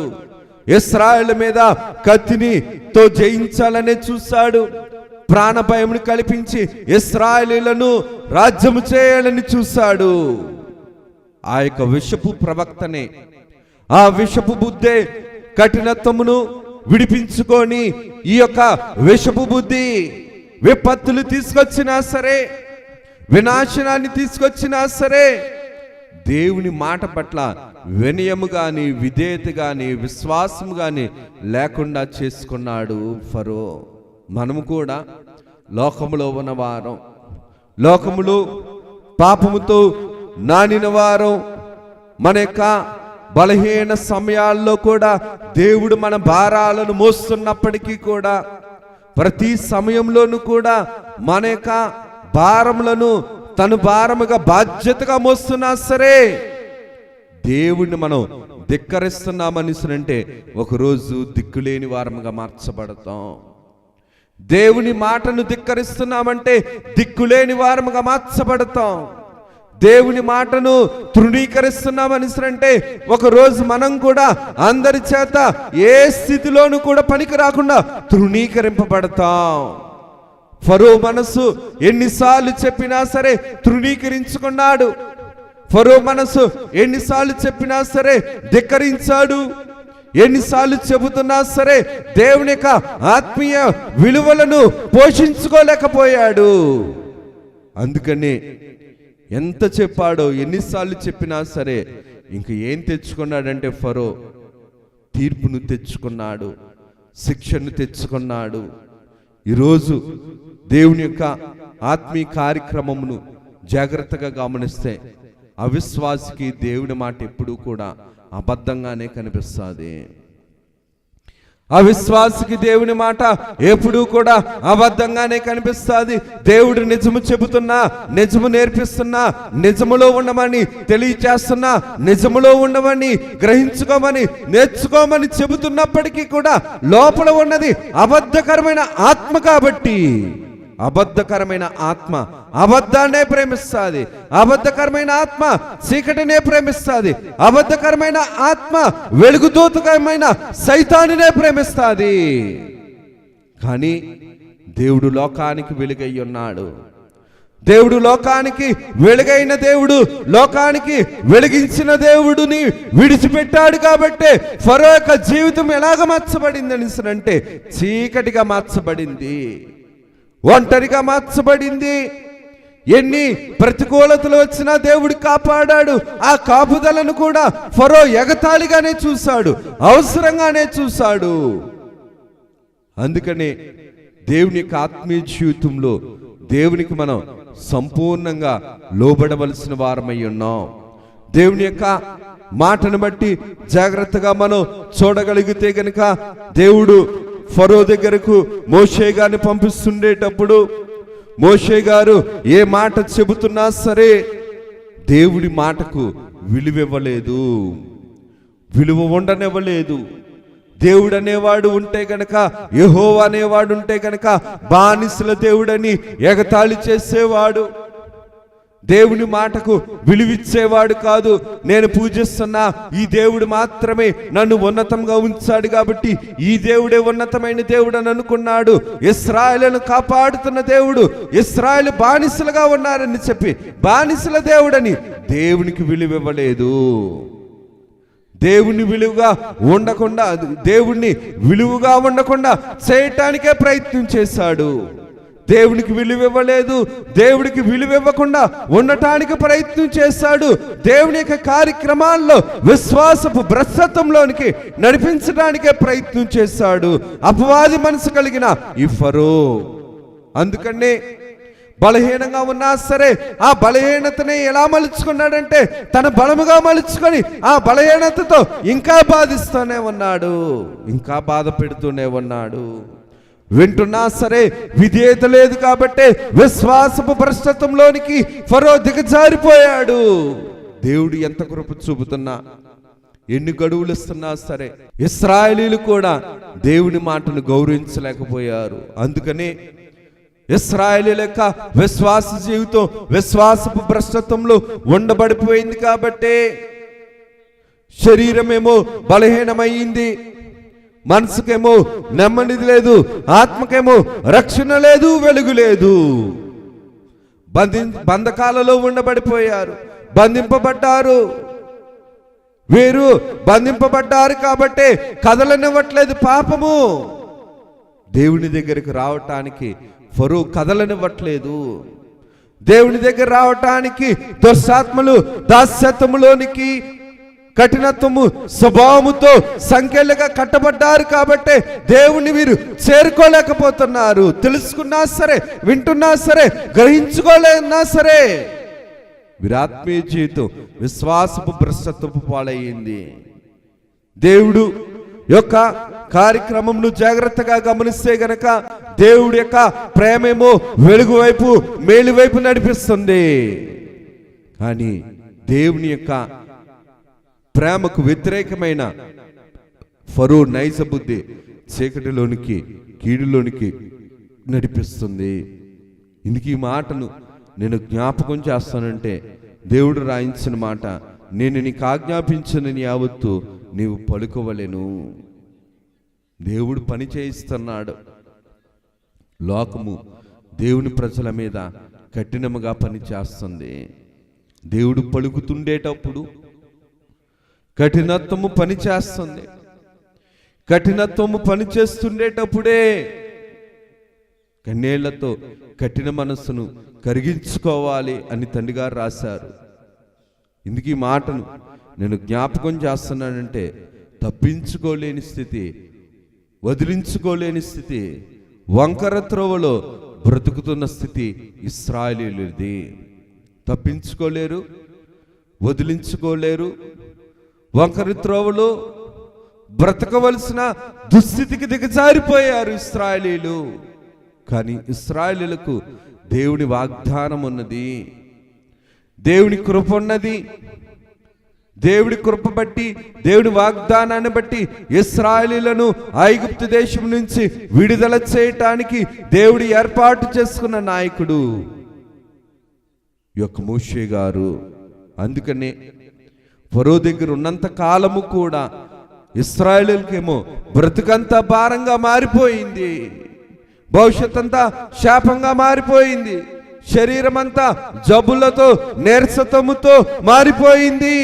ఇశ్రాయేళ్ల మీద కత్తినితో జయించాలనే చూశాడు, ప్రాణ భయమును కల్పించి ఇశ్రాయేలీయులను రాజ్యము చేయాలని చూశాడు. ఆ యొక్క విషపు ప్రవక్తనే, ఆ విషపు బుద్ధే కఠినత్వమును విడిపించుకొని ఈ యొక్క విషపు బుద్ధి విపత్తులు తీసుకొచ్చినా సరే, వినాశనాన్ని తీసుకొచ్చినా సరే, దేవుని మాట పట్ల వినయము గాని, విధేయత గాని, విశ్వాసం గాని లేకుండా చేసుకున్నాడు ఫరో. మనము కూడా లోకములో ఉన్నవారం, లోకములో పాపముతో నానిన వారం, మన యొక్క బలహీన సమయాల్లో కూడా దేవుడు మన భారాలను మోస్తున్నప్పటికీ కూడా, ప్రతి సమయంలోనూ కూడా మన యొక్క భారములను తను భారముగా బాధ్యతగా మోస్తున్నా సరే దేవుడిని మనం ధిక్కరిస్తున్నామని అంటే ఒకరోజు దిక్కులేని వారముగా మార్చబడతాం. దేవుని మాటను ధిక్కరిస్తున్నామంటే దిక్కులేని వారముగా మార్చబడతాం. దేవుని మాటను తృణీకరిస్తున్నామని అంటే ఒకరోజు మనం కూడా అందరి చేత ఏ స్థితిలోనూ కూడా పనికి రాకుండా తృణీకరింపబడతాం. ఫరో మనసు ఎన్నిసార్లు చెప్పినా సరే తృణీకరించుకున్నాడు. ఫరో మనసు ఎన్నిసార్లు చెప్పినా సరే ధిక్కరించాడు. ఎన్నిసార్లు చెబుతున్నా సరే దేవుని యొక్క ఆత్మీయ విలువలను పోషించుకోలేకపోయాడు. అందుకని ఎంత చెప్పాడో, ఎన్నిసార్లు చెప్పినా సరే ఇంక ఏం తెచ్చుకున్నాడంటే ఫరో తీర్పును తెచ్చుకున్నాడు, శిక్షను తెచ్చుకున్నాడు. ఈరోజు దేవుని యొక్క ఆత్మీయ కార్యక్రమమును జాగ్రత్తగా గమనిస్తే అవిశ్వాసికి దేవుని మాట ఎప్పుడూ కూడా అబద్ధంగానే కనిపిస్తుంది. అవిశ్వాసికి దేవుని మాట ఎప్పుడూ కూడా అబద్ధంగానే కనిపిస్తుంది. దేవుడు నిజము చెబుతున్నా, నిజము నేర్పిస్తున్నా, నిజములో ఉండమని తెలియచేస్తున్నా, నిజములో ఉండమని గ్రహించుకోమని నేర్చుకోమని చెబుతున్నప్పటికీ కూడా లోపల ఉన్నది అబద్ధకరమైన ఆత్మ. కాబట్టి అబద్ధకరమైన ఆత్మ అబద్ధాన్నే ప్రేమిస్తుంది. అబద్ధకరమైన ఆత్మ చీకటినే ప్రేమిస్తుంది. అబద్ధకరమైన ఆత్మ వెలుగుదూతకరమైన సైతానునే ప్రేమిస్తుంది. కానీ దేవుడు లోకానికి వెలుగై ఉన్నాడు. దేవుడు లోకానికి వెలుగైన దేవుడు, లోకానికి వెలిగించిన దేవుడిని విడిచిపెట్టాడు. కాబట్టి ఫరో యొక్క జీవితం ఎలాగ మార్చబడింది అని అంటే చీకటిగా మార్చబడింది, ఒంటరిగా మార్చబడింది. ఎన్ని ప్రతికూలతలు వచ్చినా దేవుడు కాపాడాడు. ఆ కాపుదలను కూడా ఫరో ఎగతాళిగానే చూశాడు, అవసరంగానే చూశాడు. అందుకనే దేవుని యొక్క ఆత్మీయ జీవితంలో దేవునికి మనం సంపూర్ణంగా లోబడవలసిన వారమై ఉన్నాం. దేవుని యొక్క మాటను బట్టి జాగ్రత్తగా మనం చూడగలిగితే గనుక దేవుడు ఫరో దగ్గరకు మోషే గారిని పంపిస్తుండేటప్పుడు మోషే గారు ఏ మాట చెబుతున్నా సరే దేవుడి మాటకు విలువివ్వలేదు, విలువ ఉండనివ్వలేదు. దేవుడు అనేవాడు ఉంటే గనక, యెహోవా అనేవాడు ఉంటే గనక బానిసల దేవుడని ఎగతాళి చేసేవాడు. దేవుని మాటకు విలువిచ్చేవాడు కాదు. నేను పూజిస్తున్నా ఈ దేవుడు మాత్రమే నన్ను ఉన్నతంగా ఉంచాడు కాబట్టి ఈ దేవుడే ఉన్నతమైన దేవుడు అని అనుకున్నాడు. ఇశ్రాయేలును కాపాడుతున్న దేవుడు, ఇశ్రాయేలు బానిసలుగా ఉన్నారని చెప్పి బానిసల దేవుడని దేవునికి విలువివ్వలేదు. దేవుని విలువగా ఉండకుండా, దేవుణ్ణి విలువగా ఉండకుండా చేయటానికే ప్రయత్నం చేశాడు. దేవునికి విలువివ్వలేదు, దేవుడికి విలువివ్వకుండా ఉండటానికి ప్రయత్నం చేశాడు. దేవుని యొక్క కార్యక్రమాల్లో విశ్వాసపు భ్రష్టత్వంలోనికి నడిపించడానికే ప్రయత్నం చేశాడు అపవాది మనసు కలిగిన ఈ ఫరో. అందుకనే బలహీనంగా ఉన్నా సరే ఆ బలహీనతని ఎలా మలుచుకున్నాడంటే తన బలముగా మలుచుకొని ఆ బలహీనతతో ఇంకా బాధిస్తూనే ఉన్నాడు, ఇంకా బాధ పెడుతూనే ఉన్నాడు. వింటున్నా సరే విధేయత లేదు కాబట్టి విశ్వాసపు భ్రష్టత్వంలోనికి ఫరో దిగజారిపోయాడు. దేవుడు ఎంత కృప చూపుతున్నా, ఎన్ని గడువులు ఇస్తున్నా సరే ఇశ్రాయేలీలు కూడా దేవుని మాటను గౌరవించలేకపోయారు. అందుకనే ఇశ్రాయేలీల యొక్క విశ్వాస జీవితం విశ్వాసపు భ్రష్టత్వంలో ఉండబడిపోయింది. కాబట్టి శరీరమేమో బలహీనమైంది, మనసుకేమో నెమ్మది లేదు, ఆత్మకేమో రక్షణ లేదు, వెలుగు లేదు. బంధకాలలో ఉండబడిపోయారు, బంధింపబడ్డారు. వీరు బంధింపబడ్డారు కాబట్టి కదలనివ్వట్లేదు పాపము. దేవుని దగ్గరికి రావటానికి ఫరో కదలనివ్వట్లేదు. దేవుని దగ్గర రావటానికి దుష్టాత్మలు దాస్యత్వములోనికి, కఠినత్వము స్వభావముతో సంఖ్యలుగా కట్టబడ్డారు కాబట్టి దేవుని వీరు చేరుకోలేకపోతున్నారు. తెలుసుకున్నా సరే, వింటున్నా సరే, గ్రహించుకోలేనా సరే వీరాత్మీయ జీవితం విశ్వాసపు భ్రష్టత్వపు పాలయ్యింది. దేవుడు యొక్క కార్యక్రమంను జాగ్రత్తగా గమనిస్తే గనక దేవుడి యొక్క ప్రేమేమో వెలుగు వైపు, మేలు వైపు నడిపిస్తుంది. కానీ దేవుని యొక్క ప్రేమకు వ్యతిరేకమైన ఫరో నైజ బుద్ధి చీకటిలోనికి, కీడులోనికి నడిపిస్తుంది. ఇందుకు ఈ మాటను నేను జ్ఞాపకం చేస్తానంటే దేవుడు రాయించిన మాట, నేను నీకు ఆజ్ఞాపించిన యావత్తు నీవు పలుకోవలెను. దేవుడు పని చేయిస్తున్నాడు. లోకము దేవుని ప్రజల మీద కఠినముగా పని చేస్తుంది. దేవుడు పలుకుతుండేటప్పుడు కఠినత్వము పని చేస్తుంది. కఠినత్వము పని చేస్తుండేటప్పుడే కన్నేళ్లతో కఠిన మనస్సును కరిగించుకోవాలి అని తండ్రి గారు రాశారు. ఇందుకు ఈ మాటను నేను జ్ఞాపకం చేస్తున్నానంటే తప్పించుకోలేని స్థితి, వదిలించుకోలేని స్థితి, వంకర త్రోవలో బ్రతుకుతున్న స్థితి ఇశ్రాయేలీయులది. తప్పించుకోలేరు, వదిలించుకోలేరు, వంకర త్రోవలో బ్రతకవలసిన దుస్థితికి దిగజారిపోయారు ఇశ్రాయేలీయులు. కానీ ఇశ్రాయేలీయులకు దేవుని వాగ్దానం ఉన్నది, దేవుని కృప ఉన్నది. దేవుడి కృప బట్టి, దేవుడి వాగ్దానాన్ని బట్టి ఇశ్రాయేలీయులను ఐగుప్తు దేశం నుంచి విడుదల చేయటానికి దేవుడు ఏర్పాటు చేసుకున్న నాయకుడు యొక్క మోషే గారు. అందుకనే ఫరో దగ్గర ఉన్నంత కాలము కూడా ఇశ్రాయేలీయులకేమో బ్రతుకంతా భారంగా మారిపోయింది, భవిష్యత్ అంతా శాపంగా మారిపోయింది, శరీరం అంతా జబ్బులతో, నీరసత్వముతో మారిపోయింది.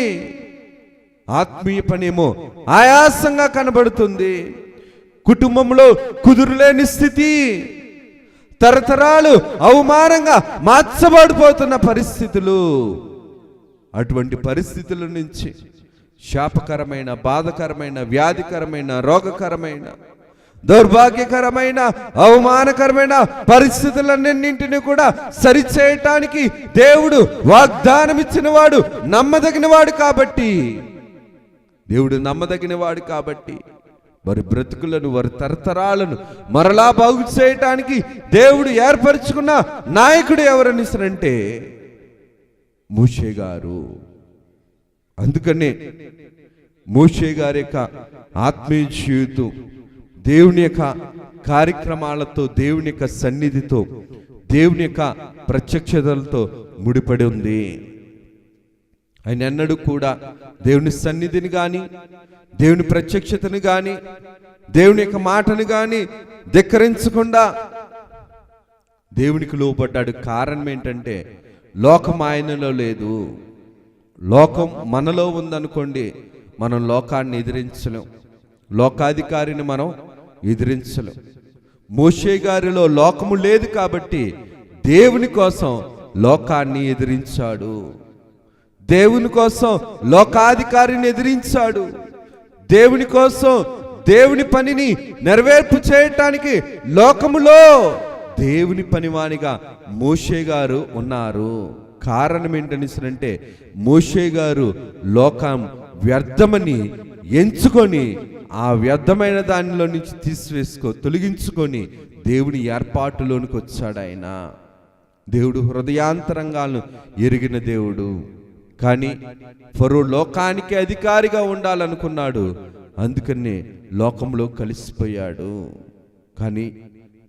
ఆత్మీయ పనేమో ఆయాసంగా కనబడుతుంది. కుటుంబంలో కుదురులేని స్థితి, తరతరాలు అవమానంగా మార్చబడిపోతున్న పరిస్థితులు. అటువంటి పరిస్థితుల నుంచి శాపకరమైన, బాధకరమైన, వ్యాధికరమైన, రోగకరమైన, దౌర్భాగ్యకరమైన, అవమానకరమైన పరిస్థితులన్నింటినీ కూడా సరిచేయటానికి దేవుడు వాగ్దానం ఇచ్చిన వాడు నమ్మదగిన వాడు కాబట్టి, దేవుడు నమ్మదగిన వాడు కాబట్టి వారి బ్రతుకులను, వారి తరతరాలను మరలా బాగు చేయటానికి దేవుడు ఏర్పరచుకున్న నాయకుడు ఎవరనిసరంటే మోషే గారు. అందుకనే మోషే గారి యొక్క ఆత్మీయ జీవితం దేవుని యొక్క కార్యక్రమాలతో, దేవుని యొక్క సన్నిధితో, దేవుని యొక్క ప్రత్యక్షతలతో ముడిపడి ఉంది. ఆయన ఎన్నడూ కూడా దేవుని సన్నిధిని కానీ, దేవుని ప్రత్యక్షతను కానీ, దేవుని యొక్క మాటను కానీ ధిక్కరించకుండా దేవునికి లోబడ్డాడు. కారణం ఏంటంటే లోకం ఆయనలో లేదు. లోకం మనలో ఉందనుకోండి, మనం లోకాన్ని ఎదిరించలేం, లోకాధికారిని మనం ఎదిరించలేం. మోషే గారిలో లోకము లేదు కాబట్టి దేవుని కోసం లోకాన్ని ఎదిరించాడు, దేవుని కోసం లోకాధికారిని ఎదిరించాడు, దేవుని కోసం దేవుని పనిని నెరవేర్పు చేయటానికి లోకములో దేవుని పనివానిగా మోషే గారు ఉన్నారు. కారణం ఏంటనిసరంటే మోషే గారు లోకం వ్యర్థమని ఎంచుకొని ఆ వ్యర్థమైన దానిలో నుంచి తొలగించుకొని దేవుని ఏర్పాటులోనికి వచ్చాడు. ఆయన దేవుడు హృదయాంతరంగాలను ఎరిగిన దేవుడు. కానీ ఫరో లోకానికి అధికారిగా ఉండాలనుకున్నాడు, అందుకనే లోకంలో కలిసిపోయాడు. కానీ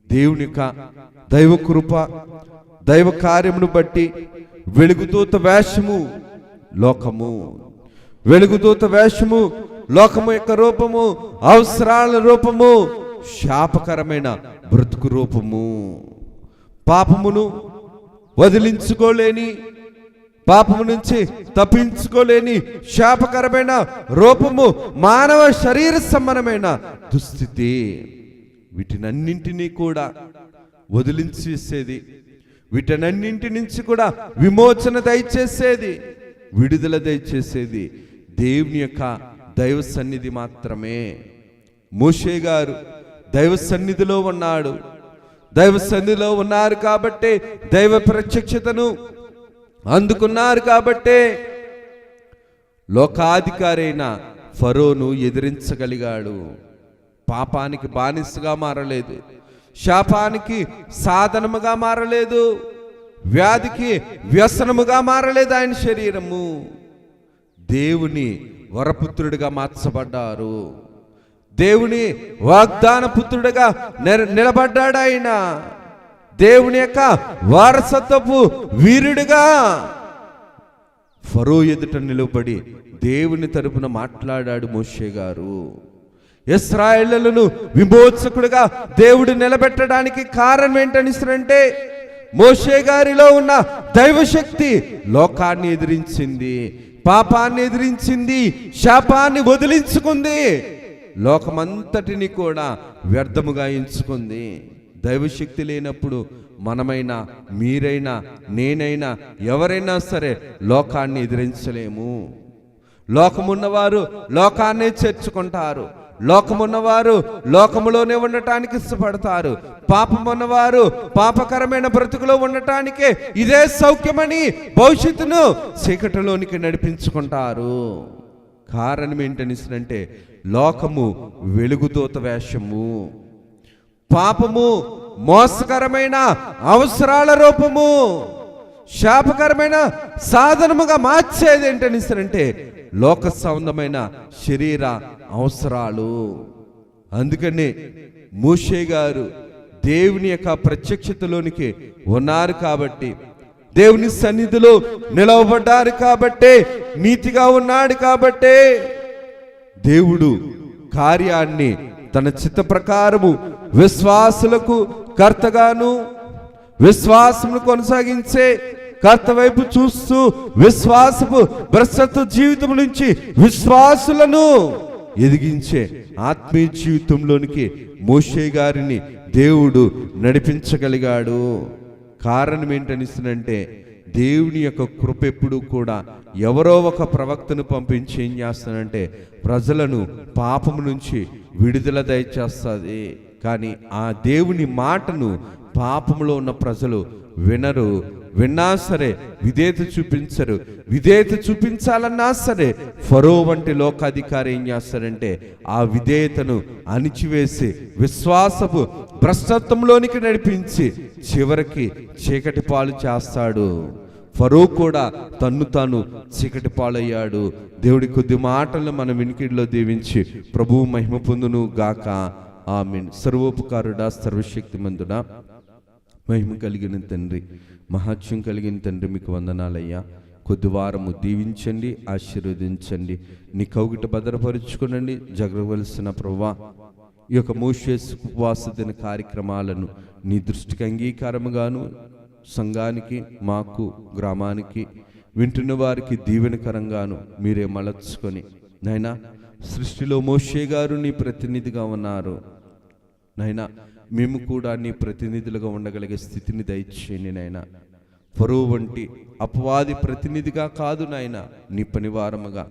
దేవుని యొక్క దైవ కృప, దైవ కార్యమును బట్టి వెలుగుదూత వేషము లోకము, వెలుగుదూత వేషము లోకము యొక్క రూపము, అవసరాల రూపము, శాపకరమైన బ్రతుకు రూపము, పాపమును వదిలించుకోలేని, పాపము నుంచి తప్పించుకోలేని శాపకరమైన రూపము, మానవ శరీర సంబంధమైన దుస్థితి. వీటినన్నింటినీ కూడా వదిలించేసేది, వీటన్నింటి నుంచి కూడా విమోచన దయచేసేది, విడుదల దయచేసేది దేవుని యొక్క దైవ సన్నిధి మాత్రమే. మోషే గారు దైవ సన్నిధిలో ఉన్నాడు. దైవ సన్నిధిలో ఉన్నారు కాబట్టే దైవ ప్రత్యక్షతను అందుకున్నారు కాబట్టే లోకాధికారి అయిన ఫరోను ఎదిరించగలిగాడు. పాపానికి బానిసగా మారలేదు, శాపానికి సాధనముగా మారలేదు, వ్యాధికి వ్యసనముగా మారలేదు. ఆయన శరీరము దేవుని వరపుత్రుడిగా మార్చబడ్డారు. దేవుని వాగ్దాన పుత్రుడిగా నిలబడ్డాడు. ఆయన దేవుని యొక్క వారసత్వపు వీరుడిగా ఫరో ఎదుట నిలబడి దేవుని తరపున మాట్లాడాడు మోషే గారు. ఇశ్రాయేలులను విమోచకుడిగా దేవుడు నిలబెట్టడానికి కారణం ఏంటనిస్తే మోషే గారిలో ఉన్న దైవశక్తి లోకాన్ని ఎదిరించింది, పాపాన్ని ఎదిరించింది, శాపాన్ని వదిలించుకుంది, లోకమంతటిని కూడా వ్యర్థముగా ఎంచుకుంది. దైవశక్తి లేనప్పుడు మనమైనా, మీరైనా, నేనైనా, ఎవరైనా సరే లోకాన్ని ఎదిరించలేము. లోకమున్నవారు లోకాన్నే చేర్చుకుంటారు, లోకమున్నవారు లోకములోనే ఉండటానికి ఇష్టపడతారు, పాపమున్నవారు పాపకరమైన బ్రతుకులో ఉండటానికే ఇదే సౌఖ్యమని భవిష్యత్తును చీకటిలోనికి నడిపించుకుంటారు. కారణం ఏంటనిస్తే లోకము వెలుగుదూత వేషము, పాపము మోసకరమైన అవసరాల రూపము, శాపకరమైన సాధనముగా మార్చేది ఏంటనిస్తే లోక సంబంధమైన శరీర అవసరాలు. అందుకని మోషే గారు దేవుని యొక్క ప్రత్యక్షతలోనికి ఉన్నారు కాబట్టి, దేవుని సన్నిధిలో నిలవబడ్డారు కాబట్టే, నీతిగా ఉన్నాడు కాబట్టే దేవుడు కార్యాన్ని తన చిత్త ప్రకారము విశ్వాసులకు కర్తగాను, విశ్వాసమును కొనసాగించే కర్త వైపు చూస్తూ విశ్వాసపు భ్రష్టత్వ జీవితం నుంచి విశ్వాసులను ఎదిగించే ఆత్మీయ జీవితంలోనికి మోషే గారిని దేవుడు నడిపించగలిగాడు. కారణం ఏంటనిస్తుందంటే దేవుని యొక్క కృప ఎప్పుడు కూడా ఎవరో ఒక ప్రవక్తను పంపించి ఏం చేస్తానంటే ప్రజలను పాపము నుంచి విడుదల దయచేస్తుంది. కానీ ఆ దేవుని మాటను పాపములో ఉన్న ప్రజలు వినరు, విన్నా సరే విధేయత చూపించరు. విధేయత చూపించాలన్నా సరే ఫరో వంటి లోకాధికారి ఏం చేస్తాడంటే ఆ విధేయతను అణిచివేసి విశ్వాసపు భ్రష్టత్వంలోనికి నడిపించి చివరికి చీకటి పాలు చేస్తాడు. ఫరో కూడా తన్ను తాను చీకటి పాలయ్యాడు. దేవుడి కొద్ది మాటలను మన వినికిడిలో దీవించి ప్రభువు మహిమ పొందును గాక. ఆమేన్. సర్వోపకారుడా, సర్వశక్తిమంతుడా, మహిమ కలిగిన తండ్రి, మహాత్యం కలిగిన తండ్రి, మీకు వందనాలయ్యా. కొద్ది వారము దీవించండి, ఆశీర్వదించండి, నీ కౌగిట భద్రపరుచుకునండి. జరగవలసిన ప్రభువా ఈ యొక్క మోషే ఉపవాస దిన కార్యక్రమాలను నీ దృష్టికి అంగీకారముగాను సంఘానికి, మాకు, గ్రామానికి, వింటున్న వారికి దీవెనకరంగాను మీరే మలచుకొని నైనా సృష్టిలో మోషే గారు నీ ప్రతినిధిగా ఉన్నారు నైనా, మేము కూడా నీ ప్రతినిధులుగా ఉండగలిగే స్థితిని దయచేయండి నాయనా. ఫరో వంటి అపవాది ప్రతినిధిగా కాదు నాయనా, నీ పనివారముగా,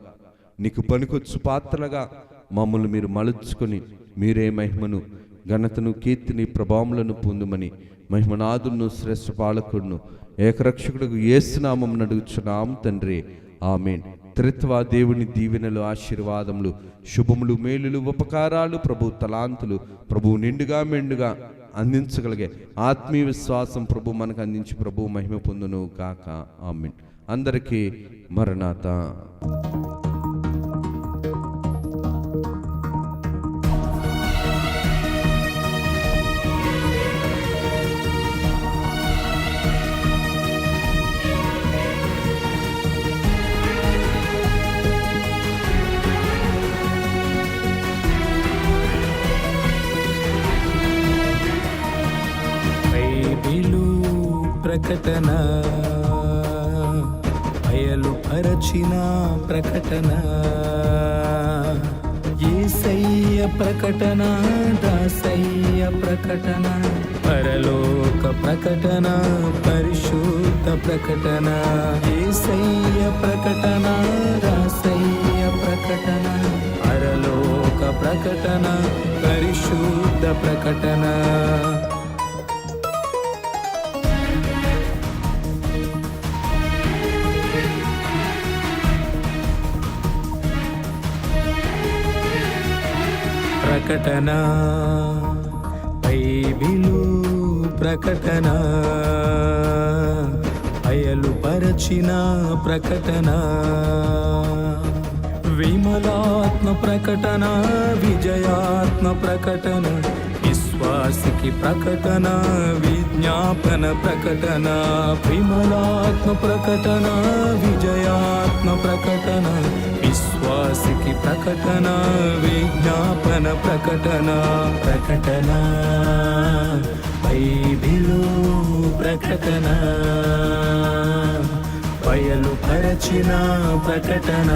నీకు పనికొచ్చు పాత్రలుగా మమ్మల్ని మీరు మలుచుకొని మీరే మహిమను, ఘనతను, కీర్తిని, ప్రభావములను పొందుమని మహిమనాథును, శ్రేష్ఠ పాలకుడును, ఏకరక్షకుడు యేసు నామమున అడుగుచున్నాం తండ్రి. ఆమేన్. త్రిత్వ దేవుని దీవెనలు, ఆశీర్వాదములు, శుభములు, మేలులు, ఉపకారాలు, ప్రభు తలాంతులు, ప్రభు నిండుగా మెండుగా అందించగలిగే ఆత్మీయ విశ్వాసం ప్రభు మనకు అందించి ప్రభు మహిమ పొందును కాక. ఆమేన్. అందరికీ మరణాత. ప్రకటన బయలుపరచిన ప్రకటన యేసయ్య ప్రకటన, దాసయ్య ప్రకటన, పరలోక ప్రకటన, పరిశుద్ధ ప్రకటన. యేసయ్య ప్రకటన, దాసయ్య ప్రకటన, పరలోక ప్రకటన, పరిశుద్ధ ప్రకటన. ప్రకటన, బైబిలు ప్రకటన, అయలుపరచిన ప్రకటన, విమలాత్మ ప్రకటన, విజయాత్మ ప్రకటన, విశ్వాసికి ప్రకటన, విజ్ఞాపన ప్రకటన. విమలాత్మ ప్రకటన, విజయాత్మ ప్రకటన, విశ్వాసికి ప్రకటన, విజ్ఞాపన ప్రకటన. ప్రకటన, బైబిలు ప్రకటన, బయలుపరచిన ప్రకటన.